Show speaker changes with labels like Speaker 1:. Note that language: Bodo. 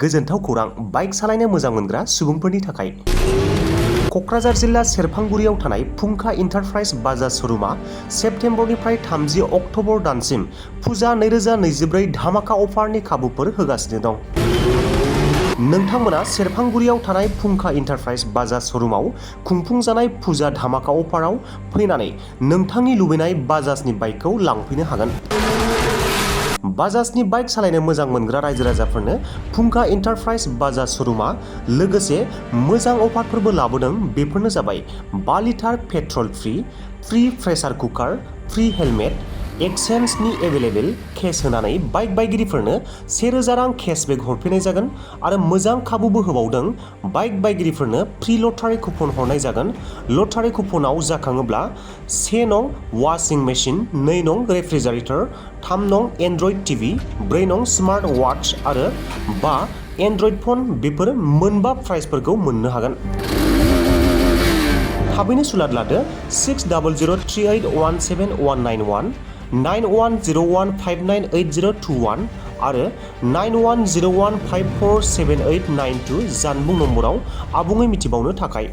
Speaker 1: गोजोनथाव खौरां बाइक सालायनो मोजां मोनग्रा सुबुंफोरनि थाखाय। क'क्राझार जिल्ला सेरफांगुरियाव थानाय फुंखा इन्टारप्राइज बाजाज श'रुमा सेप्तेम्बरनिफ्राय 30 अक्ट'बर दानसिम फुजा 2024 धामाका अफारनि खाबुफोर होगासिनो दं। नोंथांमोना सेरफांगुरियाव थानाय फुंखा इन्टारप्राइज बाजाज श'रुमाव खुंफुंजानाय फुजा धामाका अफाराव फैनानै नोंथांनि लुबैनाय बाजाजनि बाइकखौ लांफैनो हागोन। बाजाजनि बाइक सालायनो मोजां मोनग्रा रायजो राजाफोरनो फुंखा इन्टारप्राइज बाजाज श'रुमा लोगोसे मोजां अफारफोरबो लाबोदों। बेफोरनो जाबाय 5 litre petrol free pressure cooker, free helmet, एक्सचेन्जनि एभेलेबेल केस होनानै बाइक बायगिरिफोरनो 1000 रां केसबेक हरफिननाय जागोन आरो मोजां खाबुबो होबावदों। बाइक बायगिरिफोरनो फ्री लटारि कुपन हरनाय जागोन। लटारि कुपनाव जाखाङोब्ला 1 नं वाशिं मेसिन, 2 नं रेफ्रिजारेटर, 3 नं एन्ड्रइड टिभि, 4 नं स्मार्ट वाच आरो 5 एन्ड्रइड फन बेफोर मोनबा प्राइजफोरखौ मोननो हागोन। थाबैनो सुलाद लादो 6003817191 9101598021 आरो 9101547892 जानबुं नम्बराव आबुङै मिथिबावनो थाखाय।